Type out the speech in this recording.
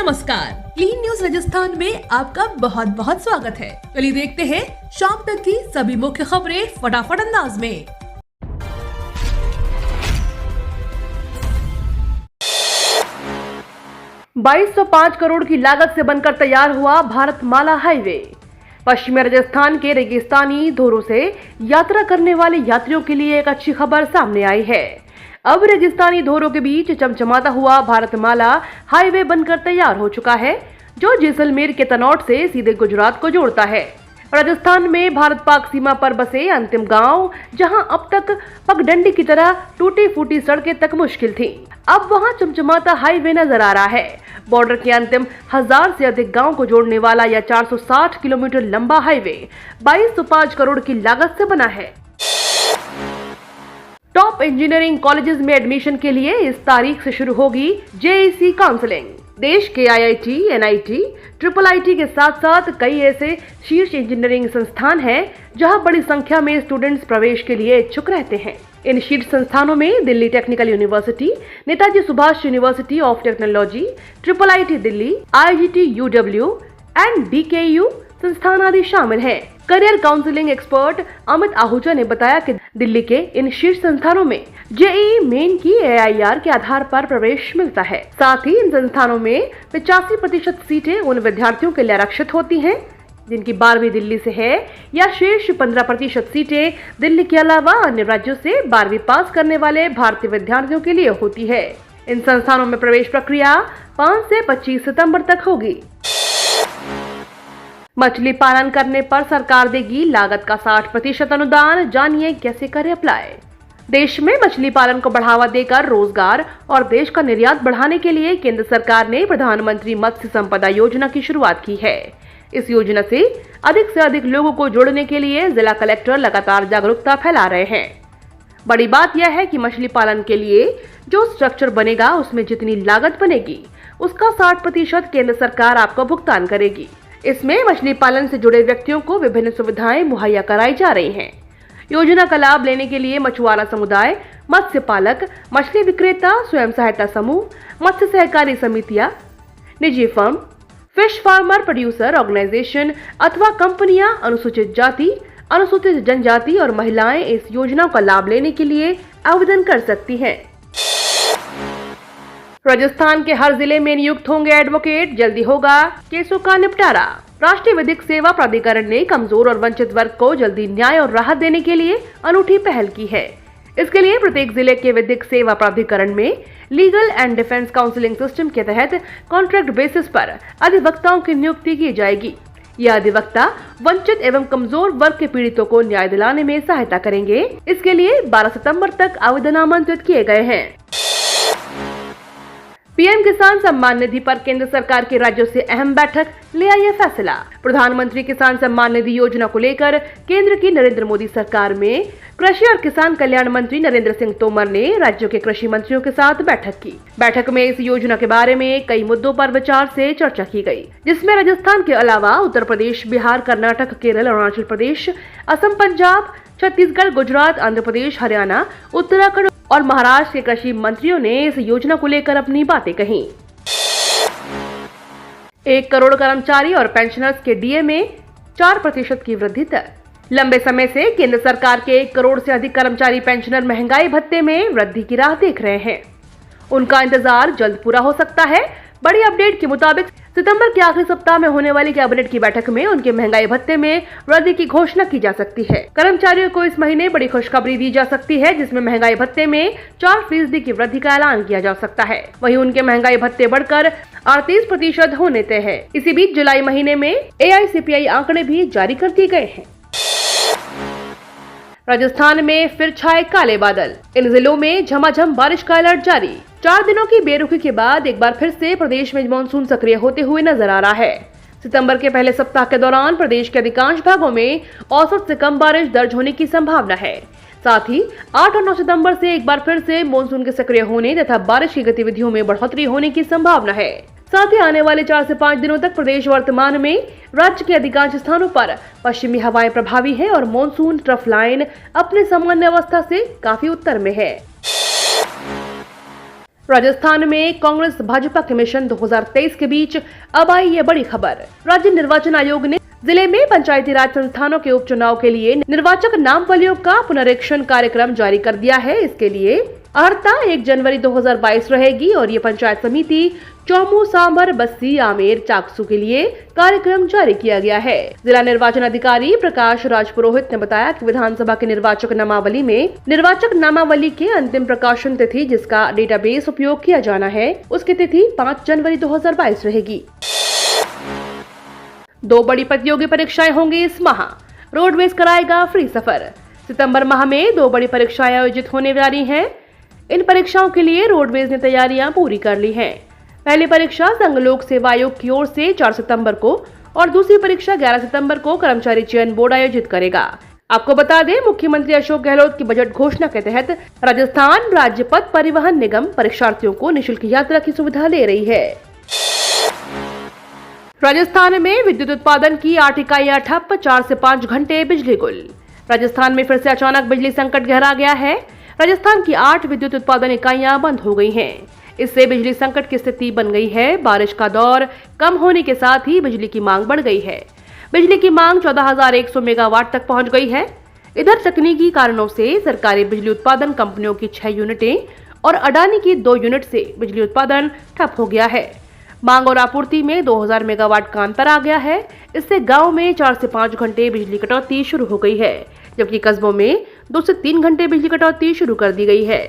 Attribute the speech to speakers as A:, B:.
A: नमस्कार, clean news Rajasthan में आपका बहुत बहुत स्वागत है। चलिए देखते हैं शाम तक की सभी मुख्य खबरें फटाफट अंदाज में।
B: ₹2205 करोड़ की लागत से बनकर तैयार हुआ भारतमाला हाईवे। पश्चिमी राजस्थान के रेगिस्तानी धोरों से यात्रा करने वाले यात्रियों के लिए एक अच्छी खबर सामने आई है। अब रेगिस्तानी धोरों के बीच चमचमाता हुआ भारतमाला हाईवे बनकर तैयार हो चुका है, जो जैसलमेर के तनौट से सीधे गुजरात को जोड़ता है। राजस्थान में भारत पाक सीमा पर बसे अंतिम गांव, जहां अब तक पगडंडी की तरह टूटी फूटी सड़कें तक मुश्किल थी, अब वहां चमचमाता हाईवे नजर आ रहा है। बॉर्डर के अंतिम 1000 से अधिक गांव को जोड़ने वाला यह 460 किलोमीटर लंबा हाईवे 2205 करोड़ की लागत से बना है। टॉप इंजीनियरिंग कॉलेजेस में एडमिशन के लिए इस तारीख से शुरू होगी जेईसी काउंसलिंग। देश के आईआईटी, एनआईटी, ट्रिपल आईटी के साथ साथ कई ऐसे शीर्ष इंजीनियरिंग संस्थान हैं जहां बड़ी संख्या में स्टूडेंट्स प्रवेश के लिए इच्छुक रहते हैं। इन शीर्ष संस्थानों में Delhi technical university, Netaji Subhash university of technology, triple IT Delhi, IGT UW and DKU संस्थान आदि शामिल हैं। Career counselling expert Amit Ahuja ने बताया कि दिल्ली के इन शीर्ष संस्थानों में जेईई मेन की एआईआर के आधार पर प्रवेश मिलता है। साथ ही इन संस्थानों में 85% सीटें उन विद्यार्थियों के लिए आरक्षित होती हैं जिनकी 12वीं दिल्ली से है, या शेष 15% सीटें दिल्ली के अलावा अन्य राज्यों से 12वीं पास करने वाले भारतीय विद्यार्थियों के लिए होती है। इन संस्थानों में प्रवेश प्रक्रिया 5 से 25 सितंबर तक होगी। मछली पालन करने पर सरकार देगी लागत का 60% अनुदान, जानिए कैसे करें अप्लाई। देश में मछली पालन को बढ़ावा देकर रोजगार और देश का निर्यात बढ़ाने के लिए केंद्र सरकार ने प्रधानमंत्री मत्स्य संपदा योजना की शुरुआत की है। इस योजना से अधिक लोगों को जोड़ने के लिए जिला कलेक्टर लगातार जागरूकता फैला रहे हैं। बड़ी बात यह है कि मछली पालन के लिए जो स्ट्रक्चर बनेगा उसमें जितनी लागत बनेगी उसका 60% केंद्र सरकार आपको भुगतान करेगी। इसमें मछली पालन से जुड़े व्यक्तियों को विभिन्न सुविधाएं मुहैया कराई जा रही हैं। योजना का लाभ लेने के लिए मछुआरा समुदाय, मत्स्य पालक, मछली विक्रेता, स्वयं सहायता समूह, मत्स्य सहकारी समितियां, निजी firm, fish farmer producer organisation अथवा कंपनियां, अनुसूचित जाति, अनुसूचित जनजाति और महिलाएं इस योजना का लाभ लेने के लिए आवेदन कर सकती हैं। राजस्थान के हर जिले में नियुक्त होंगे एडवोकेट, जल्दी होगा केसों का निपटारा। राष्ट्रीय विधिक सेवा प्राधिकरण ने कमजोर और वंचित वर्ग को जल्दी न्याय और राहत देने के लिए अनूठी पहल की है। इसके लिए प्रत्येक जिले के विधिक सेवा प्राधिकरण में legal and defence counselling system के तहत कॉन्ट्रैक्ट बेसिस पर अधिवक्ताओं की नियुक्ति की जाएगी। यह अधिवक्ता वंचित एवं कमजोर वर्ग के पीड़ितों को न्याय दिलाने में सहायता करेंगे। इसके लिए 12 सितंबर तक आवेदन आमंत्रित किए गए हैं। पीएम किसान सम्मान निधि पर केंद्र सरकार के राज्यों से अहम बैठक, ले आया फैसला। प्रधानमंत्री किसान सम्मान निधि योजना को लेकर केंद्र की नरेंद्र मोदी सरकार में कृषि और किसान कल्याण मंत्री नरेंद्र सिंह तोमर ने राज्यों के कृषि मंत्रियों के साथ बैठक की। बैठक में इस योजना के बारे में कई मुद्दों पर विचार से चर्चा की गई, जिसमें राजस्थान के अलावा उत्तर प्रदेश, बिहार, कर्नाटक, केरल, अरुणाचल प्रदेश, असम, पंजाब, छत्तीसगढ़, गुजरात, आंध्र प्रदेश, हरियाणा, उत्तराखंड और महाराष्ट्र के कृषि मंत्रियों ने इस योजना को लेकर अपनी बातें कही। 1 करोड़ कर्मचारी और पेंशनर्स के डीए में 4% की वृद्धि दर। लंबे समय से केंद्र सरकार के 1 करोड़ से अधिक कर्मचारी पेंशनर महंगाई भत्ते में वृद्धि की राह देख रहे हैं। उनका इंतजार जल्द पूरा हो सकता है। बड़ी अपडेट के मुताबिक सितंबर के आखिरी सप्ताह में होने वाली कैबिनेट की बैठक में उनके महंगाई भत्ते में वृद्धि की घोषणा की जा सकती है। कर्मचारियों को इस महीने बड़ी खुशखबरी दी जा सकती है, जिसमें महंगाई भत्ते में 4% की वृद्धि का ऐलान किया जा सकता है। वहीं उनके महंगाई भत्ते बढ़कर 38% होने तय है। इसी बीच जुलाई महीने में एआईसीपीआई आंकड़े भी जारी कर दिए गए हैं। राजस्थान में फिर छाए काले बादल, इन जिलों में झमाझम बारिश का अलर्ट जारी। 4 दिनों की बेरुखी के बाद एक बार फिर से प्रदेश में मानसून सक्रिय होते हुए नजर आ रहा है। सितंबर के पहले सप्ताह के दौरान प्रदेश के अधिकांश भागों में औसत से कम बारिश दर्ज होने की संभावना है। साथ ही 8 और 9 सितंबर से एक बार फिर से मानसून के सक्रिय होने तथा बारिश की गतिविधियों में बढ़ोतरी होने की संभावना है। साथ ही आने वाले 4 से 5 दिनों तक प्रदेश वर्तमान में राज्य के अधिकांश स्थानों पर पश्चिमी हवाएं प्रभावी है और मानसून ट्रफ लाइन अपने सामान्य अवस्था से काफी उत्तर में है। राजस्थान में कांग्रेस भाजपा के मिशन 2023 के बीच अब आई ये बड़ी खबर। राज्य निर्वाचन आयोग ने जिले में पंचायती राज संस्थानों के उपचुनाव के लिए निर्वाचक नामावलियों का पुनरीक्षण कार्यक्रम जारी कर दिया है। इसके लिए अर्हता 1 जनवरी 2022 रहेगी और ये पंचायत समिति चौमू, सांभर, बस्सी, आमेर, चाकसू के लिए कार्यक्रम जारी किया गया है। जिला निर्वाचन अधिकारी प्रकाश राज पुरोहित ने बताया कि विधानसभा के निर्वाचक नामावली में निर्वाचक नामावली के अंतिम प्रकाशन तिथि जिसका डेटाबेस उपयोग किया जाना है उसकी तिथि 5 जनवरी 2022 रहेगी। 2 बड़ी प्रतियोगी परीक्षाएं होंगी इस माह। रोडवेज कराएगा फ्री सफर। सितंबर माह में 2 बड़ी परीक्षाएं आयोजित होने वाली हैं। इन परीक्षाओं के लिए रोडवेज ने तैयारियां पूरी कर ली हैं। पहली परीक्षा संघ लोक सेवा आयोग की ओर से 4 सितंबर को और दूसरी परीक्षा 11 सितंबर को कर्मचारी चयन बोर्ड आयोजित करेगा। आपको बता दें, मुख्यमंत्री अशोक गहलोत की बजट घोषणा के तहत राजस्थान राज्य पथ परिवहन निगम परीक्षार्थियों को निःशुल्क यात्रा की सुविधा दे रही है। राजस्थान में विद्युत उत्पादन की 8 इकाइयां ठप, 4 से 5 घंटे बिजली गुल। राजस्थान में फिर से अचानक बिजली संकट गहरा गया है। राजस्थान की 8 विद्युत उत्पादन इकाइयां बंद हो गई हैं। इससे बिजली संकट की स्थिति बन गई है। बारिश का दौर कम होने के साथ ही बिजली की मांग बढ़ गई है। बिजली की मांग 14,100 मेगावाट तक पहुंच गई है। इधर तकनीकी कारणों से सरकारी बिजली उत्पादन कंपनियों की 6 यूनिटें और अडानी की 2 यूनिट से बिजली उत्पादन ठप हो गया है। मांग और आपूर्ति में 2000 मेगावाट का अंतर आ गया है। इससे गांव में 4 से 5 घंटे बिजली कटौती शुरू हो गई है, जबकि कस्बों में 2 से 3 घंटे बिजली कटौती शुरू कर दी गई है।